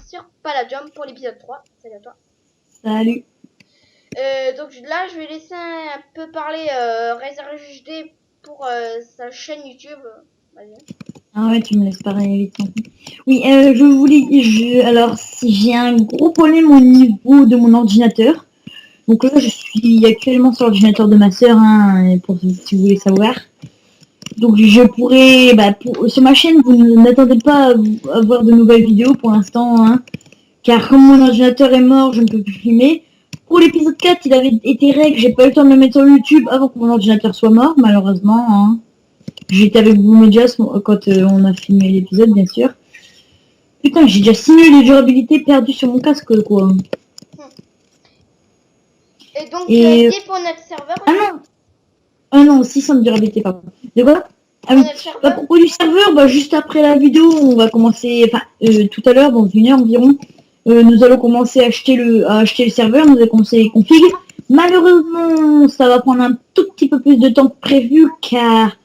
sur Palladium pour l'épisode 3. Salut à toi. Salut. Donc là, je vais laisser un peu parler Razer HD pour sa chaîne YouTube. Vas-y. Ah ouais, tu me laisses parler vite. Oui, alors, si j'ai un gros problème au niveau de mon ordinateur. Donc là, je suis actuellement sur l'ordinateur de ma sœur, hein, si vous voulez savoir. Donc je pourrais, sur ma chaîne, vous n'attendez pas à voir de nouvelles vidéos pour l'instant, hein, car comme mon ordinateur est mort, je ne peux plus filmer. Pour l'épisode 4, il avait été règle, j'ai pas eu le temps de le mettre sur YouTube avant que mon ordinateur soit mort, malheureusement. Hein. J'étais avec vous déjà quand on a filmé l'épisode, bien sûr. Putain, j'ai déjà 6 000 de durabilité perdues sur mon casque, quoi. Et donc, tu as dit pour notre serveur Ah non. Ah non, 600 de durabilité, pardon. De quoi? Ah oui. À propos du serveur, juste après la vidéo, on va commencer, tout à l'heure, dans 1 heure environ, nous allons commencer à acheter le serveur, nous allons commencer les configs. Malheureusement, ça va prendre un tout petit peu plus de temps que prévu, car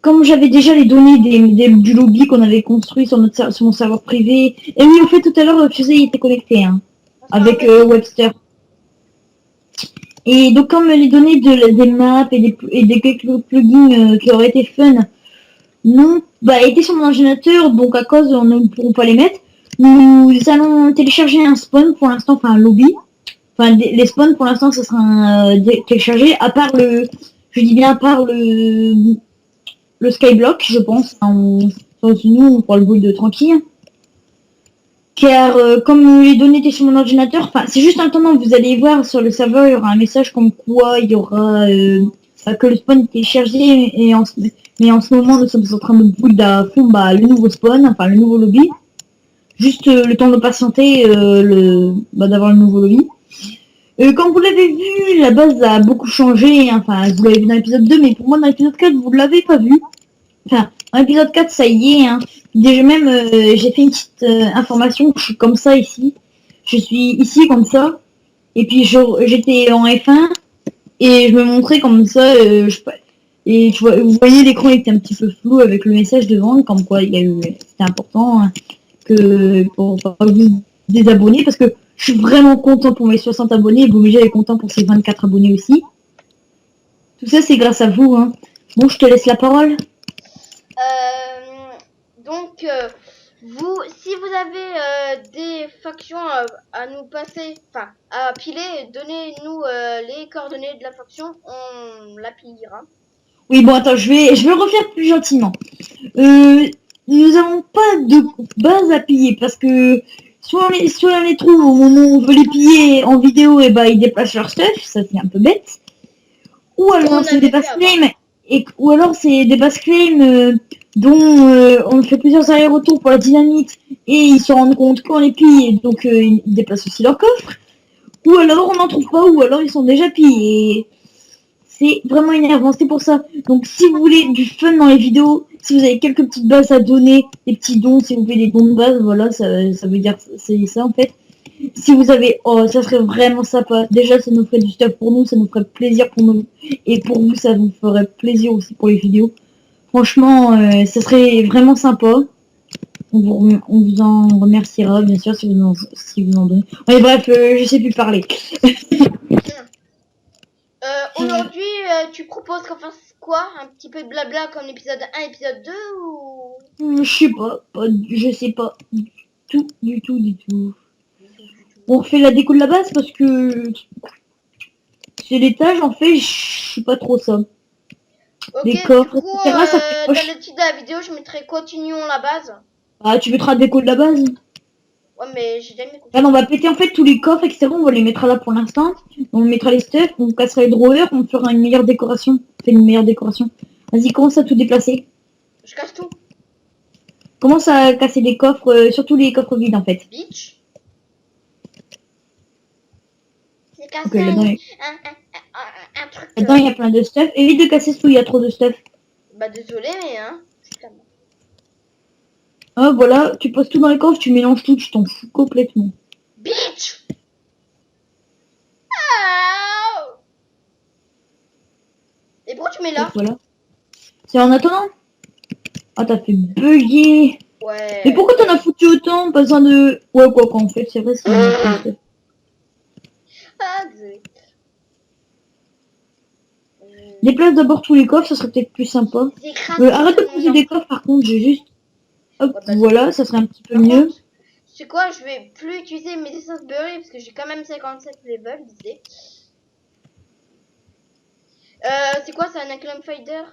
comme j'avais déjà les données du lobby qu'on avait construit sur mon serveur privé, et oui, en fait, tout à l'heure, Fusée était connecté, hein, avec Webster. Et donc comme les données des maps et des quelques plugins qui auraient été fun n'ont été sur mon ordinateur, donc à cause on ne pourront pas les mettre, nous allons télécharger un spawn pour l'instant, enfin un lobby. Enfin les spawns pour l'instant ça sera téléchargé, à part je dis bien à part le skyblock, je pense. Nous on pourra le build tranquille. Car comme les données étaient sur mon ordinateur, c'est juste un temps, vous allez voir sur le serveur, il y aura un message comme quoi il y aura que le spawn est téléchargé, mais en ce moment nous sommes en train de build à fond le nouveau spawn, enfin le nouveau lobby. Juste le temps de patienter d'avoir le nouveau lobby. Comme vous l'avez vu, la base a beaucoup changé, hein. Enfin vous l'avez vu dans l'épisode 2, mais pour moi dans l'épisode 4 vous ne l'avez pas vu. Enfin, dans l'épisode 4, ça y est, hein. Déjà même, j'ai fait une petite information, je suis comme ça ici. Je suis ici comme ça. Et puis j'étais en F1 et je me montrais comme ça. Et vous voyez l'écran était un petit peu flou avec le message devant, comme quoi c'était important, hein, pour vous désabonner, parce que je suis vraiment content pour mes 60 abonnés et Boumija est content pour ses 24 abonnés aussi. Tout ça c'est grâce à vous, hein. Bon, je te laisse la parole. Donc, si vous avez des factions à nous passer, enfin à piler, donnez-nous les coordonnées de la faction, on la pilera. Oui, bon, attends, je vais le refaire plus gentiment. Nous n'avons pas de base à piller parce que soit on les trouve au moment où on veut les piller en vidéo et ils déplacent leur stuff, ça c'est un peu bête. Ou alors c'est des base claims ou alors c'est des base claims dont on fait plusieurs allers-retours pour la dynamite et ils se rendent compte qu'on les pille et donc ils déplacent aussi leur coffre. Ou alors on n'en trouve pas, ou alors ils sont déjà pillés. C'est vraiment énervant, c'est pour ça. Donc si vous voulez du fun dans les vidéos, si vous avez quelques petites bases à donner, des petits dons, si vous voulez des dons de base, voilà, ça veut dire c'est ça en fait. Si vous avez, ça serait vraiment sympa. Déjà, ça nous ferait du stuff pour nous, ça nous ferait plaisir pour nous. Et pour vous, ça vous ferait plaisir aussi pour les vidéos. Franchement, ça serait vraiment sympa. On vous en remerciera, bien sûr, si vous en donnez. Ouais, bref, je sais plus parler. Aujourd'hui, tu proposes qu'on fasse quoi? Un petit peu de blabla comme l'épisode 1, épisode 2 ou... Je sais pas. Du tout. On refait la déco de la base parce que c'est l'étage, en fait, je suis pas trop ça. Ok, Les coffres, du coup, etc. Ça fait dans le titre de la vidéo, je mettrai continuons la base. Ah, tu mettras déco de la base. Ouais, mais j'ai jamais Là, on va péter en fait tous les coffres, etc. On va les mettre là pour l'instant. On mettra les stuff, on cassera les drawers, on fera une meilleure décoration. Vas-y, commence à tout déplacer. Je casse tout. Commence à casser des coffres, surtout les coffres vides en fait. Bitch. C'est cassé Okay, un truc. Là-dedans, il y a plein de stuff. Évite de casser tout, il y a trop de stuff. Bah désolé, mais putain. Ah, voilà, tu poses tout dans les coffres, tu mélanges tout, tu t'en fous complètement. Bitch. Et pourquoi tu mets là? Voilà. C'est en attendant. Ah, t'as fait bugger. Ouais. Mais pourquoi t'en as foutu autant? Pas besoin de... Ouais, quoi qu'en fait, c'est vrai, c'est un concept. Ah, désolé. Déplace d'abord tous les coffres, ça serait peut-être plus sympa. J'écrase Arrête de totalement poser des n'importe coffres, par contre, j'ai juste... Hop, quoi. Bah, voilà, ça serait un petit peu par mieux. contre, c'est quoi, je vais plus utiliser mes essences berry parce que j'ai quand même 57 level, visé. C'est quoi, c'est un Acclaim Fighter?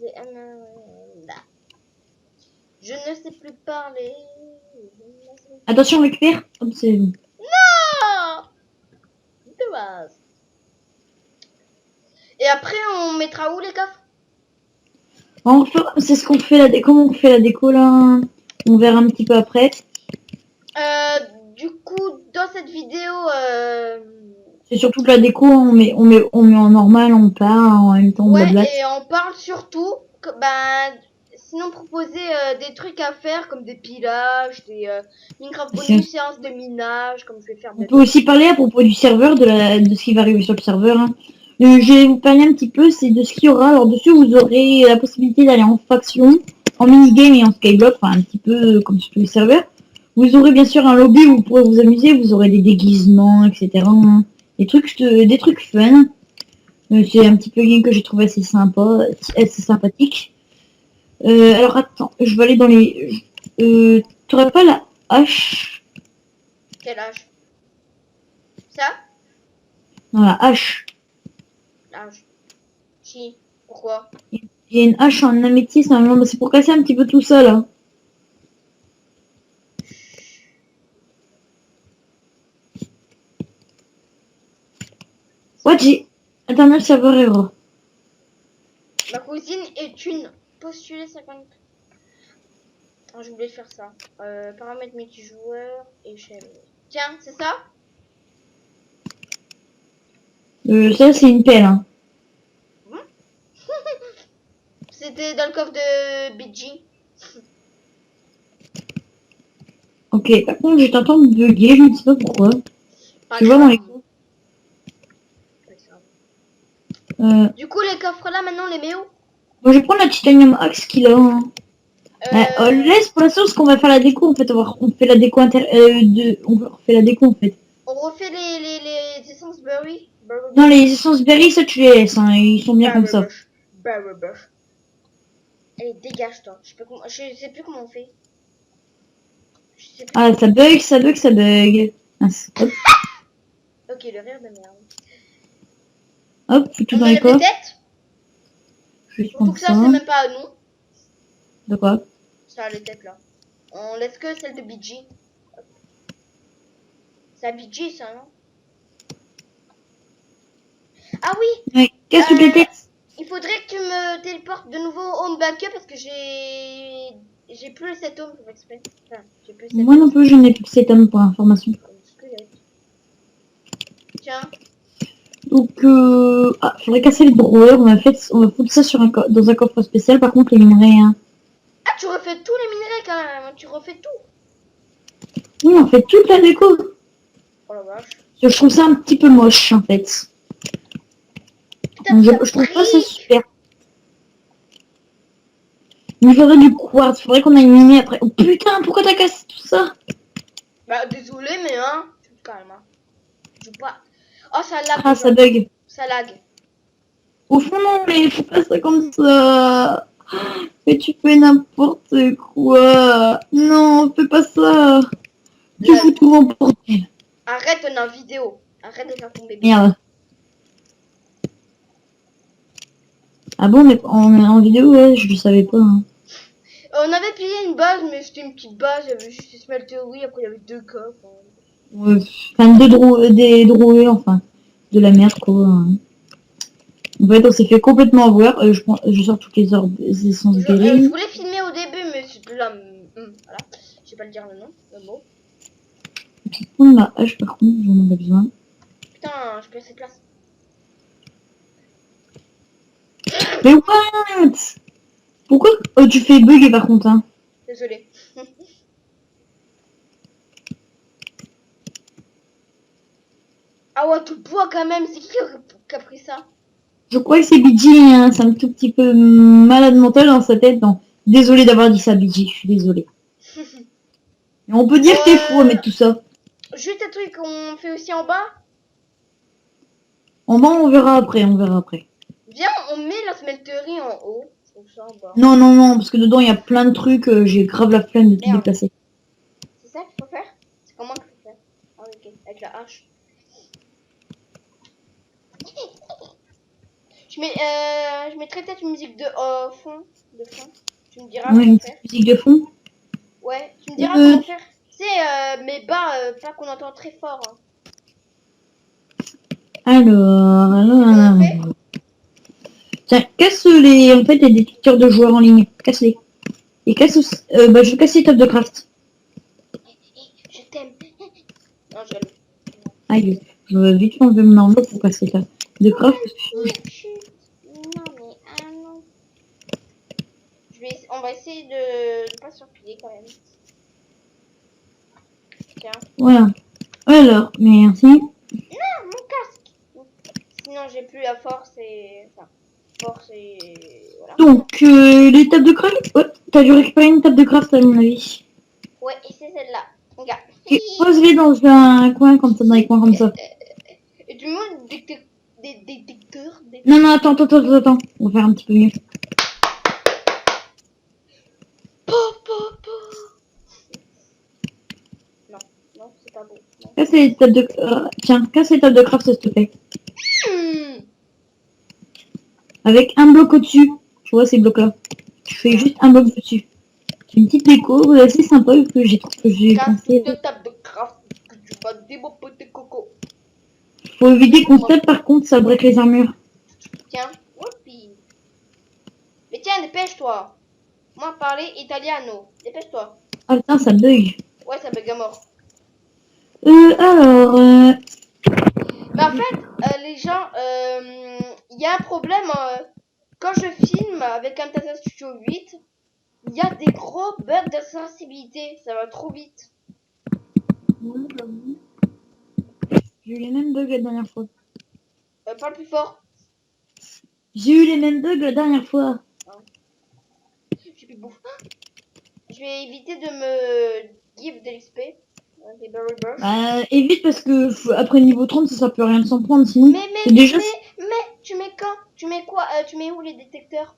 Là. Je ne sais plus parler. Attention, récupère. Hop, c'est bon. Ah, dommage. Et après, on mettra où les coffres? Enfin, c'est ce qu'on fait la déco. Comment on fait la déco là? On verra un petit peu après. Du coup, dans cette vidéo, C'est surtout que la déco, on met en normal, on part, en même temps on ouais, blablate. et on parle surtout que, ben, sinon proposer des trucs à faire comme des pillages, des Minecraft bonus, séances de minage, comme je vais faire On peut bientôt. aussi parler à propos du serveur, de ce qui va arriver sur le serveur. Hein. Je vais vous parler un petit peu, c'est de ce qu'il y aura. Alors dessus, vous aurez la possibilité d'aller en faction, en minigame et en skyblock, enfin un petit peu comme sur tous les serveurs. Vous aurez bien sûr un lobby où vous pourrez vous amuser, vous aurez des déguisements, etc. Hein. Des trucs fun. C'est un petit plugin que j'ai trouvé assez sympa, assez sympathique. Alors attends, je vais aller dans les... T'aurais pas la hache? Quel âge? Ça? Non, la hache. L'âge. Si. Pourquoi? Il y a une hache en améthyste, normalement, bah, c'est pour casser un petit peu tout ça, là. What, j'ai... Internet serveur error. Ma cousine est une postulée 50. Ah, j'ai oublié de faire ça. Paramètres multijoueur, échelle. Tiens, c'est ça? Ça, c'est une pelle, hein. C'était dans le coffre de BG. Ok, par contre, je t'entends bugger, je ne sais pas pourquoi. Pas Tu vois dans les... grave. Pas grave. Euh, Du coup, les coffres là, maintenant, les mets où? Bon, je vais prendre la titanium axe qu'il a, hein. Laisse pour l'instant, parce qu'on va faire la déco, en fait. On fait la déco on refait la déco, en fait. On refait les essences berry. Non, les essences berry, ça, tu les laisses, hein. Ils sont bien comme ça. Allez, dégage-toi. Je sais plus comment on fait. Je sais plus. Ah, ça bug, ça bug, ça bug. Mince. Hop, Ok, le rire de merde. hop, fous tout On dans les enlève les coffres. têtes. Je vais Surtout prendre que ça, ça. c'est même pas à nous. De quoi? Ça, les têtes là. On laisse que celle de BG. C'est à BG ça, non? Ah oui, Ouais, casse toutes les têtes. il faudrait que tu me téléportes de nouveau home backup parce que j'ai plus le 7 home pour exprès. Enfin, j'ai plus le 7 Moi non plus, je n'ai plus cet homme pour information. Tiens. Donc, faudrait casser le drawer. On va foutre ça dans un coffre spécial. Par contre, les minerais, hein. Ah, tu refais tous les minerais quand même. Tu refais tout. Oui, on fait toute la déco. Oh la vache. Je trouve ça un petit peu moche, en fait. Putain, Je trouve pas ça brique. super. Il faudrait du quartz. Faudrait qu'on aille miner après. Oh putain, pourquoi t'as cassé tout ça? Bah, désolé, mais hein. Tu te calmes, hein. Je joue pas. Oh, ça lag. Ah, ça bug. Ça lag. Au fond, non, mais fais pas ça comme ça. Mais tu fais n'importe quoi. Non, fais pas ça. Tu fous tout en bordel. Arrête la vidéo. Arrête de faire ton bébé. Merde. Ah bon, mais en vidéo, ouais, je le savais pas. Hein. On avait pillé une base, mais c'était une petite base. Il y avait juste des smelteries. Après, il y avait 2 coffres. Ouais. Enfin, des drouets, enfin. De la merde, quoi. Hein. En fait, on s'est fait complètement avoir. Je sors toutes les heures des essences Je berry. voulais filmer au début, mais c'est plus là. Voilà. Je sais pas le dire le nom, le mot. Je vais prendre ma hache, par contre, j'en aurais besoin. Putain, je perds cette place. Mais what? Pourquoi tu fais bugger, par contre, hein? Désolé. Ah ouais, tout le poids quand même. C'est qui a pris ça? Je crois que c'est BG, hein. C'est un tout petit peu malade mental dans sa tête. Non. Désolé d'avoir dit ça, BG, je suis désolée. Et on peut dire que t'es fou à mettre tout ça. Juste un truc qu'on fait aussi en bas. En bas, on verra après, on verra après. Viens, on met la smelterie en haut. Comme ça en bas. Non, non, non, parce que dedans, il y a plein de trucs, j'ai grave la flemme de tout Merde. déplacer. C'est ça qu'il faut faire? C'est comment qu'il faut faire? Ah ok, avec la hache. Je mettrai peut-être une musique de fond. De fond. Tu me diras Ouais, comment une faire. petite musique de fond. Ouais, tu me diras Euh, comment faire. C'est mais bas, pas qu'on entend très fort. Hein. alors... fait Tiens, casse en fait, les détecteurs de joueurs en ligne. Casse-les. Et casse aussi... je vais casser les tables de craft. Je t'aime. Non, je rigole. Aïe, je vais vite enlever mon enveloppe pour casser les tables de craft. Chut. Non mais ah non. On va essayer de pas surpiler quand même. Tiens. Voilà. Alors, merci. Ah, mon casque. Sinon j'ai plus la force et enfin force et voilà. Donc, les tables de craft. Ouais, t'as dû récupérer une table de craft à mon avis. Ouais, et c'est celle-là. Regarde. Ok, pose-les dans un coin comme ça, dans les coins comme ça. Et du monde des détecteurs. Non, non, attends. On va faire un petit peu mieux. Non, non, c'est pas beau. Non. Casse les tables de... tiens, casse les tables de craft, s'il te plaît. Avec un bloc au-dessus. Tu vois ces blocs-là. Tu fais juste un bloc dessus. C'est une petite déco assez sympa que j'ai Casse pensé. de table de craft que tu vas débopoter coco. Faut éviter qu'on se tape, par contre, ça break les armures. Tiens, whoopi. Mais tiens, dépêche-toi. Moi, parler italiano. Dépêche-toi. Ah putain, ça bug. Ouais, ça bug à mort. Alors... Mais en fait, les gens, il y a un problème. Quand je filme avec Camtasia Studio 8, il y a des gros bugs de sensibilité. Ça va trop vite. J'ai eu les mêmes bugs la dernière fois. Parle plus fort. J'ai eu les mêmes bugs la dernière fois. J'ai plus de bouffe. Je vais éviter de me give de l'XP. Des berry bush. Évite parce que après niveau 30, ça peut rien s'en prendre sinon. Mais, Déjà... tu mets quand? Tu mets quoi? Tu mets où les détecteurs?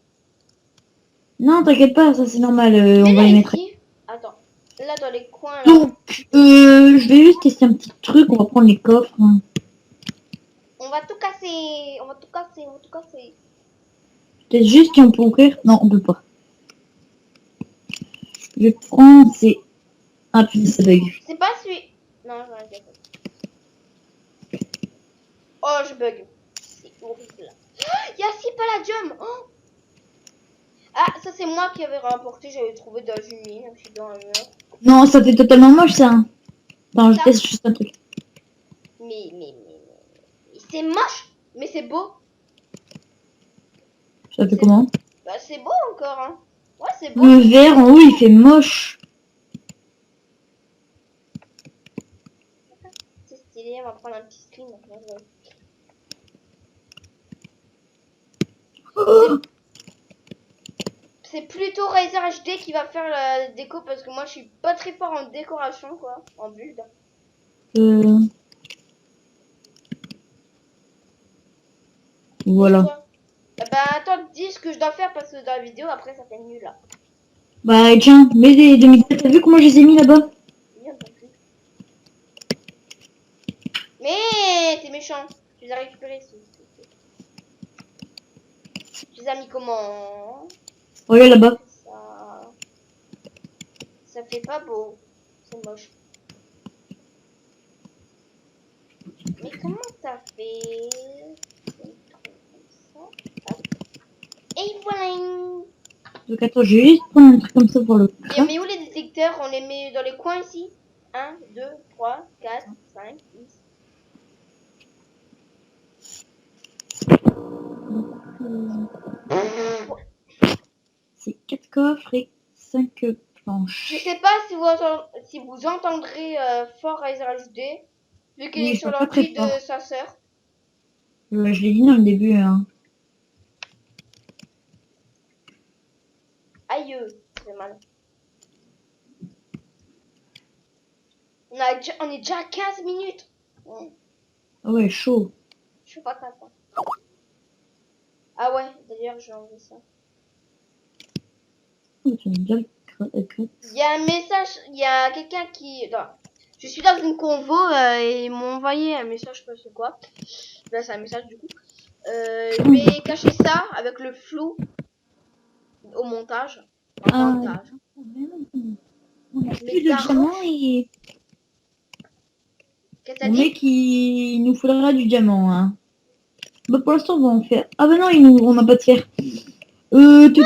Non, t'inquiète pas, ça c'est normal, on va Mets-les les mettre. ici. Attends. Là, dans les coins, là. Donc, je vais juste tester un petit truc, on va prendre les coffres. Hein. On va tout casser. On va tout casser. On va tout casser. Peut-être juste si on peut ouvrir. Non, on peut pas. Je vais prendre ces... Ah putain, ça bug. C'est pas celui. Non, j'en ai déjà fait. Oh, je bug. C'est horrible. Il y a 6 palladium. Oh. Ah, ça c'est moi qui avais rapporté. J'avais trouvé dans une mine. Je suis dans un mur. Non, ça fait totalement moche ça. Hein. Attends, je teste juste un truc. Mais c'est moche. Mais c'est beau. Ça fait comment? Bah, c'est beau encore, hein. Ouais, c'est beau. Le vert en haut, il fait moche. C'est stylé, on va prendre un petit screen. Oh, C'est plutôt Razer HD qui va faire la déco parce que moi je suis pas très fort en décoration, quoi. En build. Voilà. Bah attends, dis ce que je dois faire parce que dans la vidéo après ça fait nul là. Bah tiens, mets des demi-têtes. T'as vu comment je les ai mis là-bas? Mais t'es méchant. Tu les as récupérés. Tu les as mis comment? Regarde là-bas. Ça fait pas beau. C'est moche. Mais comment t'as fait? Et voilà. Donc attends, je vais juste prendre un truc comme ça pour le... Et on met où les détecteurs? On les met dans les coins ici. 1, 2, 3, 4, 5, 6. C'est 4 coffres et 5 planches. Je sais pas si vous entendrez fort Razer HD, vu qu'il Oui, est je sur parle pas très l'ordi de fort. sa sœur. Je l'ai dit dans le début. Hein. Aïe, c'est mal. On est déjà à 15 minutes. Ah ouais, chaud. Je sais pas quoi ça. Ah ouais, d'ailleurs, j'ai enlevé ça. Oh, tu m'as bien Il y a un message, il y a quelqu'un qui... Non. Je suis dans une convo et ils m'ont envoyé un message, je sais pas c'est quoi. Là, c'est un message du coup. Je vais cacher ça avec le flou au montage. En Ah, montage. on a Je plus de m'écarte. diamants et Qu'est-ce que t'as mon dit? mec, il nous faudra du diamant, hein. Bah, pour l'instant, on va en faire. Ah bah non, on n'a pas de fer. Tout.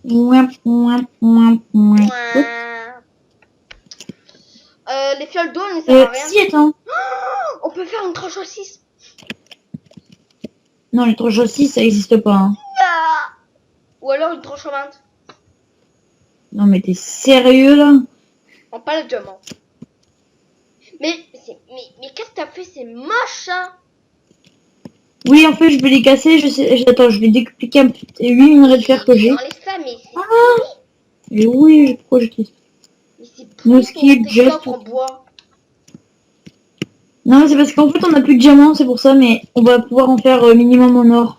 Ouin, ouin, ouin, ouin. What? Ouais. Les fioles d'eau ne servent à rien. Si, attends. On peut faire une tranche à 6. Non, les tranches aussi, ça existe pas, hein. Ou alors une tranche à 20. Non, mais t'es sérieux, là? On parle de diamant. Mais qu'est-ce que t'as fait? C'est moche, hein. Oui, en fait, je vais les casser. Attends, je vais décupliquer un petit 8 minerais de fer que j'ai. Enlève ça, mais c'est Et oui, j'ai projeté. pourri Ce ton qui est détecteur just. en bois. Non, mais c'est parce qu'en fait, on n'a plus de diamants, c'est pour ça, mais on va pouvoir en faire minimum en or.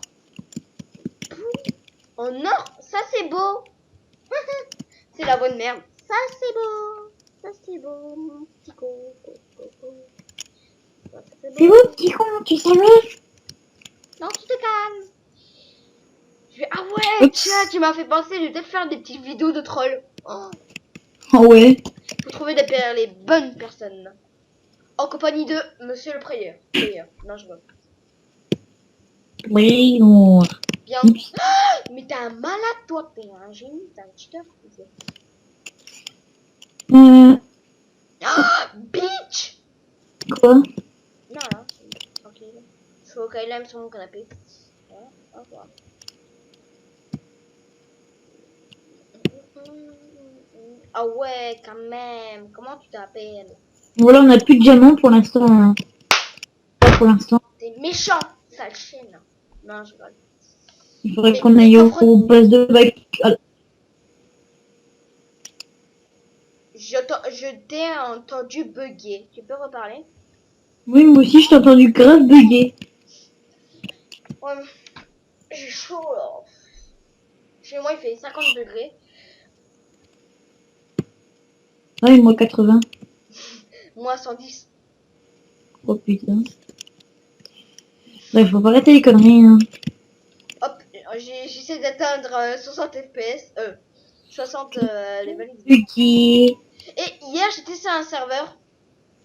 En or, ça c'est beau. C'est la bonne merde. Ça c'est beau. Ça c'est beau, mon petit coco. Ça c'est C'est beau. beau, petit con, tu savais? Non, tu te calmes. Ah ouais, Oups. tiens, tu m'as fait penser, je vais peut-être faire des petites vidéos de trolls. Oh, Oh ouais. faut trouver les bonnes personnes. En compagnie de Monsieur le Prieur. Non, je vois. Oui, non. Bien. Oups. Mais t'es un malade, toi. T'es un génie, t'es un cheater. Bitch. Quoi? Non, non, tranquille. Faut qu'elle aime sur mon canapé. Voilà, au revoir. Ah ouais, quand même. Comment tu t'appelles? Voilà, on n'a plus de diamants pour l'instant, hein. Pas pour l'instant. T'es méchant, sale chienne. Non, je rigole. Il faudrait Et qu'on les aille coffres... au place de bac. Je t'ai entendu bugger. Tu peux reparler? Oui, moi aussi, je t'ai entendu grave bugger. Ouais, j'ai chaud là. Chez moi, il fait 50 degrés. Ouais, moi 80. Moi, 110. Oh putain. Bref, faut pas arrêter les conneries, hein. Hop, j'essaie d'atteindre 60 FPS. 60 les valides. Buggy. Et hier, j'étais sur un serveur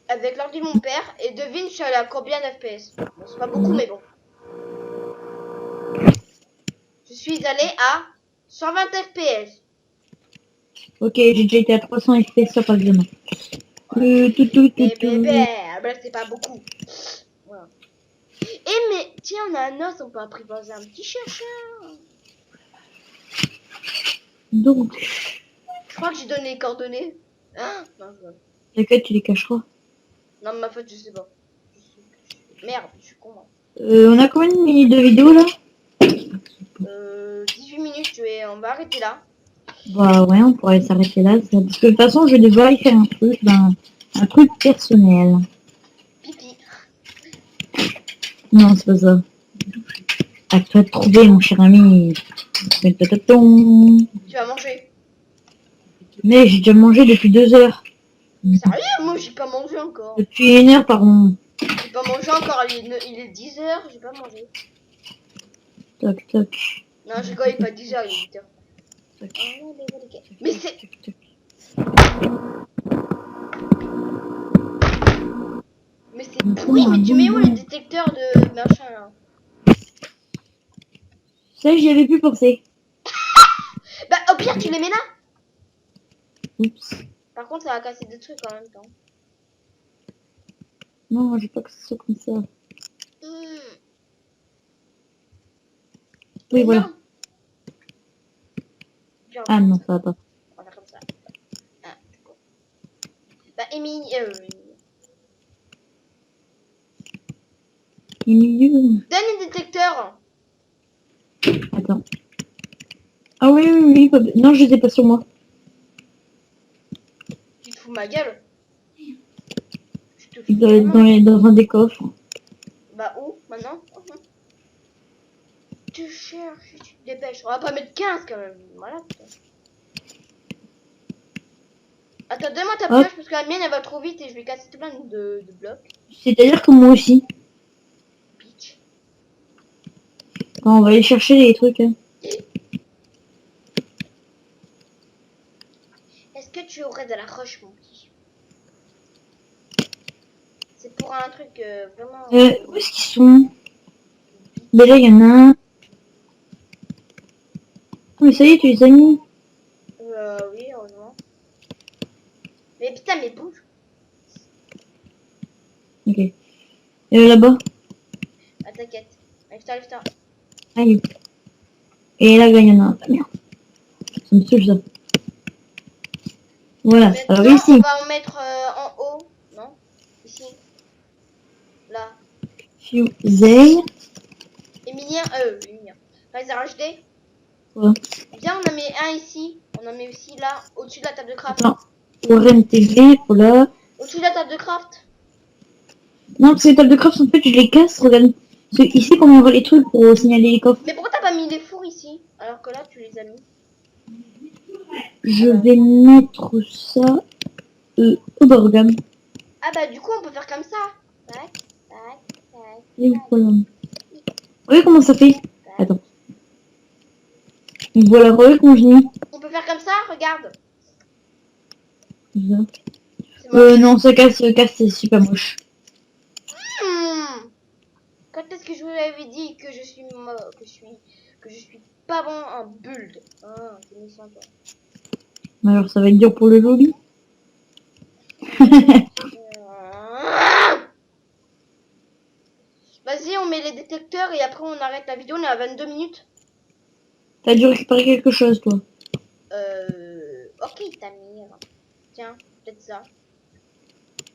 avec l'ordi de mon père. Et devine, je suis allé à combien d'FPS? Bon, c'est pas beaucoup, mais bon. Je suis allé à 120 FPS. Ok, j'ai déjà été à 300 FPS, ça passe bien. Tout. C'est pas beaucoup. Voilà. Mais tiens, on a un os, on peut apprivoiser un petit chercheur. Donc, Je crois que j'ai donné les coordonnées. Ah, non, je vois. t'inquiète, tu les cacheras. Non, ma faute, je sais pas. Merde, je suis con. Moi. On a combien de minutes de vidéo là? 18 minutes, on va arrêter là. Bah ouais, on pourrait s'arrêter là. Parce que de toute façon, je vais devoir y faire un truc personnel. Pipi. Non, c'est pas ça. À toi de trouver, mon cher ami. Tu vas manger. Mais j'ai déjà mangé depuis 2 heures. Sérieux? Moi, j'ai pas mangé encore. Depuis 1 heure, pardon. J'ai pas mangé encore, il est 10 heures, j'ai pas mangé. Toc, toc. Non, je rigole, il est pas 10 heures, il est 8 heures. Mais c'est... Mais c'est pourri, mais tu mets où les détecteurs de machin là? Ça, j'y avais plus pensé. Bah au pire tu les mets là. Oups. Par contre ça va casser des trucs en même temps. Non, moi j'ai pas que ce soit comme ça. Oui, voilà. Ah non, ça va pas. On va faire comme ça. Ah, bah Émilie... Donne Donne les détecteurs. Attends. Ah oui, pas... non, je les ai pas sur moi. Tu te fous ma gueule. Je te Il fous doit être vraiment. dans un des coffres. Bah où maintenant? Tu cherches, tu te dépêches. On va pas mettre 15 quand même. Voilà. Putain. Attends, donne-moi ta Hop. pioche parce que la mienne elle va trop vite et je vais casser tout plein de blocs. C'est-à-dire que moi aussi. Bitch. Quand on va aller chercher les trucs. Hein. Est-ce que tu aurais de la roche, mon petit? C'est pour un truc vraiment. Où est-ce qu'ils sont? Ben là, il y en a un. Mais ça y est, tu les as mis. Oui, heureusement. Mais putain, mais bouge. Ok. Là-bas. Ah, t'inquiète. Lève-toi, lève-toi. Aïe. Et là, il y en a un. Ah, merde. Ça me saoule ça. Voilà. Alors Maintenant, ici. on va en mettre en haut. Non? Ici. Là. Fusée. Emilien, Emilien. Razer HD. Quoi? Viens, on en met un ici. On en met aussi là, au-dessus de la table de craft. Attends. Warren TV, voilà. Au-dessus de la table de craft. Non, parce que les tables de craft, en fait, je les casse. Regarde. Parce que ici, quand on voit les trucs pour signaler les coffres, Mais pourquoi t'as pas mis les fours ici? Alors que là, tu les as mis. je vais mettre ça au borgam. Ah bah, du coup, on peut faire comme ça. Tac, tac, tac, Et tac, voilà. Oui, comment ça fait? tac. Attends. Voilà, regarde comment je dis. On peut faire comme ça, regarde. Ça. C'est moche. Non, ça casse, c'est super moche. Hmm. Quand est-ce que je vous avais dit que que je suis pas bon en build? Ah, c'est méchant toi. Mais alors, ça va être dur pour le lobby. Vas-y, on met les détecteurs et après on arrête la vidéo. On est à 22 minutes. T'as dû récupérer quelque chose, toi. Ok, Tamir. Tiens, peut-être ça.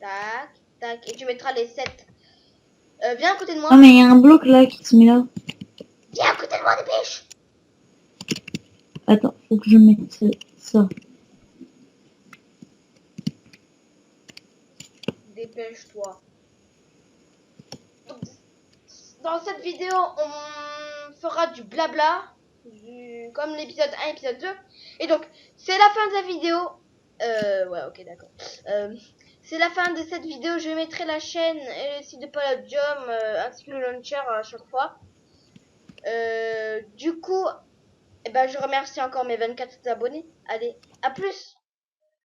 Tac, tac. Et tu mettras les 7. Viens à côté de Ah, moi. mais il y a un bloc là qui se met là. Viens à côté de moi, dépêche. Attends, faut que je mette ça. Dépêche-toi. Dans cette vidéo, on fera du blabla, comme l'épisode 1, épisode 2. Et donc, c'est la fin de la vidéo. Ouais, ok, d'accord. C'est la fin de cette vidéo. Je mettrai la chaîne et le site de Palladium, ainsi que le launcher à chaque fois. Du coup, eh ben, je remercie encore mes 24 abonnés. Allez, à plus!